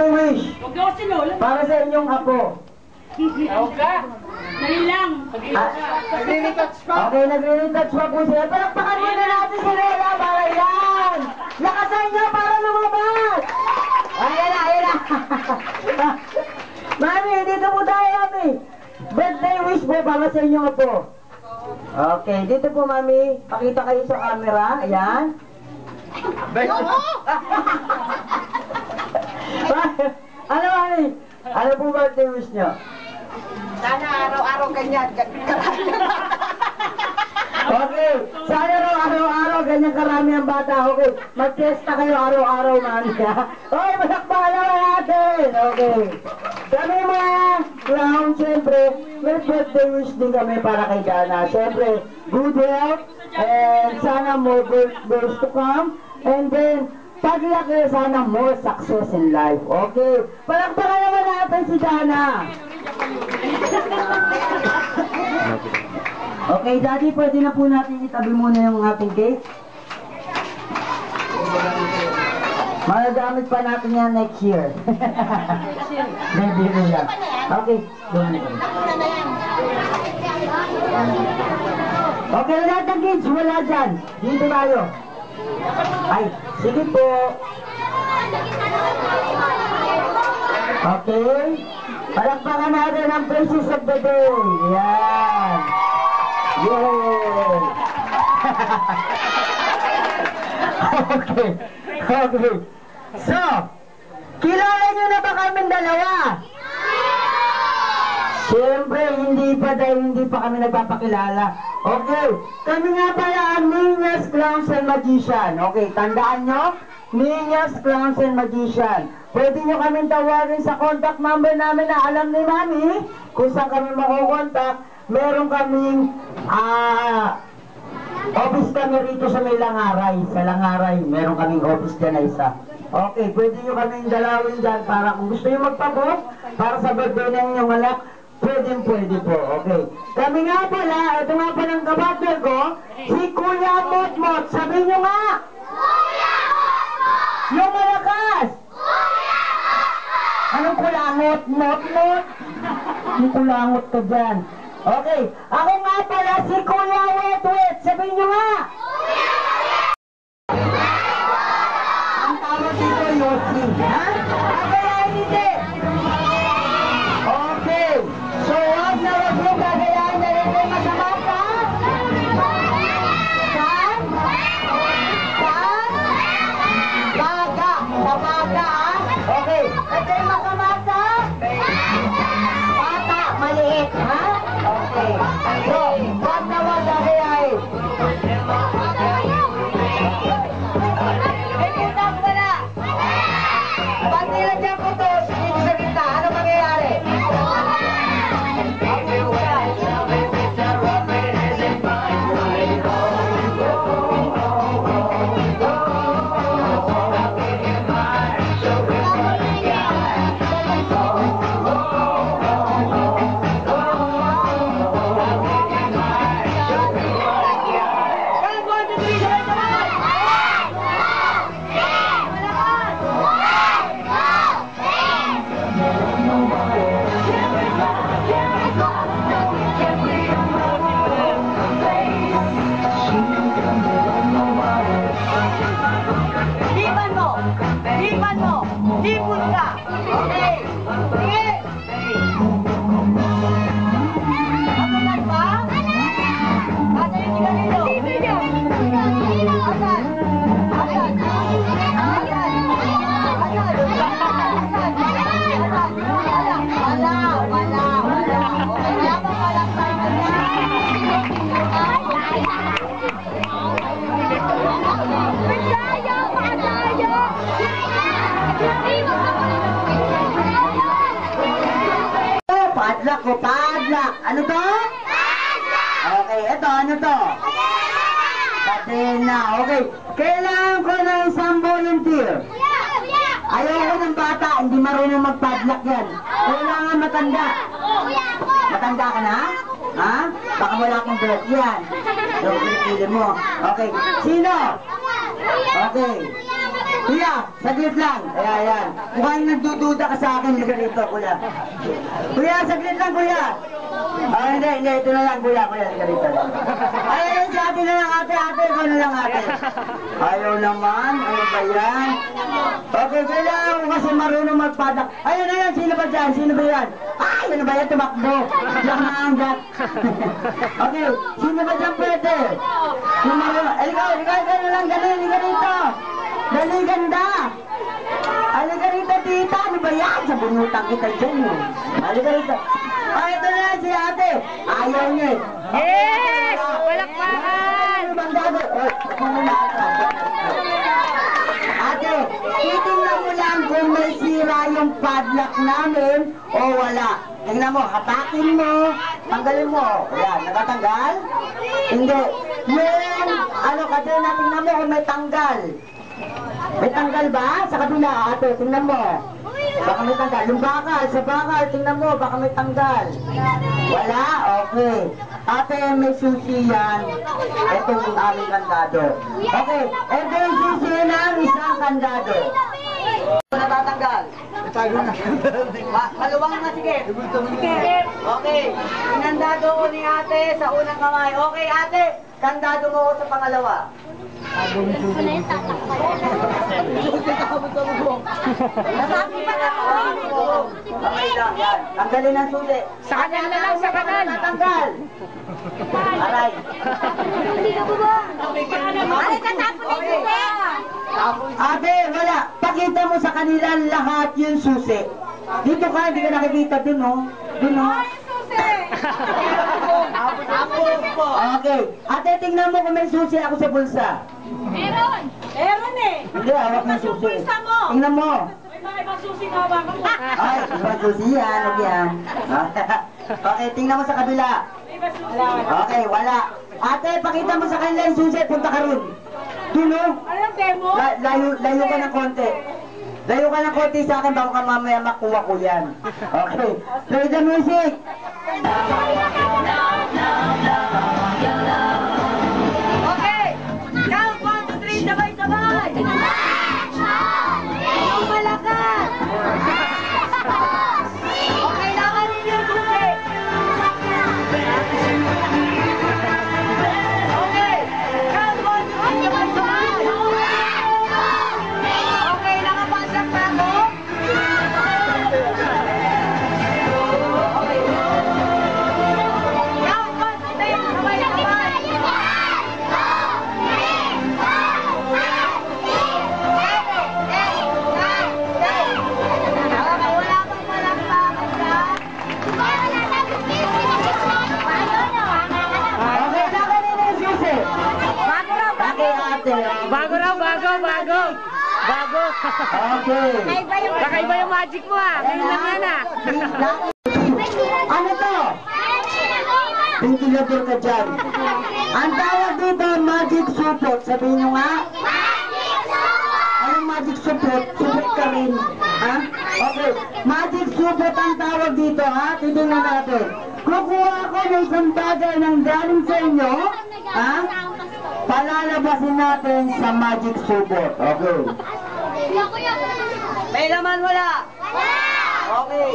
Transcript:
Wish para sa inyong apo. Dali lang. Nagre-retouch pa. Okay, nagre-retouch pa po sila. Palakpakan muna natin si Lola para yan. Lakasan niyo para lumabas. Ayan na, ayan na. Mami, dito po tayo, Mami. Birthday wish po para sa inyong apo. Okay, dito po, Mami. Pakita kayo sa camera. Ayan. Ano, Mami? Ano po birthday wish niyo? Sana araw-araw ganyan. Okay, sana araw-araw ganyan karami ang bata. Okay, mag-fiesta kayo araw-araw, Mami. Okay, masakpakan naman natin. Okay. Kami mga clown, siyempre, may birthday wish din kami para kay Dana. Siyempre, good health, and sana more birthdays to come. And then, paglaki, sana more success in life. Okay, palakpakan naman natin si Dana. Okay, Daddy, pwede na po natin itabi muna yung ating cake. Magagamit pa natin yan next year. Baby rin yan. Okay, doon na. Okay, lahat ng kids, wala dyan. Dito tayo. Ay, sige po. Okay. Palakpakan natin ang princess of the day. Yan. Yay! Okay. Okay. So, kilala nyo na ba kaming dalawa? Siyempre, hindi pa dahil hindi pa kami nagpapakilala. Okay. Kami nga pala ang Niñas, Clowns, and Magician. Okay, tandaan nyo? Niñas, Clowns, and Magician. Pwede nyo kaming tawagin sa contact number namin na alam ni Mami kung saan kami makukontak. Meron kaming office kami rito sa may Langaray. Sa Langaray, meron kaming office dyan na isa. Okay, pwede nyo kaming dalawin dyan para kung gusto nyo magpabot para sa birthday ng inyong anak, pwede po. Okay. Kami nga pala, ito nga pala ang kabatler ko, si Kuya Motmot. Sabihin nyo nga! Kuya Motmot! Yung malakas! Anong kulangot? Mot-mot? Yung kulangot ka dyan. Okay. Ako nga pala si Kuya Wet-Wet. Sabihin nyo nga! Kuya Wet-Wet! Ang tawag dito Yossi. Ha? Kaya hindi. Okay. So, wag na wag yung gagayahin na rin kayo masama ka? Saan? Saan? Baga. Sa baga, ha? Okay. Ito yung makamata? Bata. Maliit, ha? Okay. So, wag na wag gagayahin. May putang wala. Pag nilagyan ko to, dito sa gitna, ano mangyayari? Hipon ka! Okay! Sige! Matunan ba? Asan yung sigalilo? Asan? Asan? Wala. Wala ba palang tayo? Padlock o padlock. Ano to? Padlock! Okay, ito, ano to? Kadena. Okay, kailangan ko ng isang volunteer. Ayoko ng bata, hindi marunong mag-padlock yan. Kailangan matanda. Matanda ka na? Ha? Baka wala akong birth yan. So, pinipili mo. Okay, sino? Okay. Kuya, saglit lang. Ayan. Mukhang nagdududa ka sa akin. Liga rito, kuya. Kuya, saglit lang, kuya. Hindi. Ito na lang, kuya. Liga rito. Ayun, si ate na lang, ate. Ikaw na lang, ate. Ayaw naman. Ano ba yan? Okay, kailangan ko kasi marunong magpadak. Ayun na yan. Sino ba dyan? Sino ba yan? Ay, ano ba yan? Tumakbo. Lang na ang gat. Okay, sino ba dyan pwede? Sino marunong? Ikaw na lang. Ganun, liga rito. Dali, ganda! Halika rito, tita! Ano ba yan? Sa bunutang kita dyan, eh. Halika rito. Ito na yan si ate. Ayaw niya, eh. Yes! Palakpakan! Ano bang gago? Ate, titingnan mo lang kung may sira yung padlock namin o wala. Tingnan mo, hatakin mo, tanggalin mo. Ayan, nakatanggal? Hindi. Yung, kasi tingnan mo kung may tanggal. May tanggal ba? Sa kabila, ate, tingnan mo. Baka may tanggal. Yung bakal, sa bakal, tingnan mo, baka may tanggal. Wala? Okay. Ate, may susi yan. Ito yung aming kandado. Okay. Ito yung susi ng isang kandado. Natatanggal. Maluwang na, sige. Okay. Yung kandado ko ni ate sa unang kamay. Okay, ate. Kandado mo ko sa pangalawa. Okay lang, yan. Tanggalin ang susi. Sa kanan na lang, sa kanan. Tanggal. Aray. Ay, tatapon yung susi. Ate, wala. Pakita mo sa kanila lahat yung susi. Dito ka, hindi ka nakikita dun, oh. Dun, oh. Okay. Ate, tingnan mo kung may susi ako sa bulsa. Meron eh. Hindi, hawak ng susi. Tingnan mo. May mga ibang susi na hawakan mo. Ay, ibang susi yan. Okay, yan. Okay, tingnan mo sa kabila. Okay, wala. Ate, pakita mo sa kanila yung susi. Punta ka ron. Dun, oh. Ano yung demo? Layo ka ng konti. Layo ka ng konti sa akin, baka mamaya makuha ko yan. Okay. Play the music. Okay. Count 1, 2, 3, sabay-sabay. Yung malakas. Okay, laban ninyo yung susi. Okay. Count 1, 2, 3, sabay-sabay. Okay, nakapasok na ako. Count 1, 2, 3, sabay-sabay. Wala bang malakpakan dyan? Okay, laban nila yung susi. Bago raw, Okay, ate. Bago raw, bago. Okay. Kakaiba yung magic mo ah. Ngayon lang yan ah. Ano to? Ventilator ka dyan. Ang tawag dito, magic support. Sabihin nyo nga. Anong magic support? Support ka rin. Ha? Okay. Magic support ang tawag dito, ha? Titingnan natin. Kukuha ako ng isang bagay ng galing sa inyo. Ha? Palalabasin natin sa magic support. Okay. may laman wala. Okay. Okay.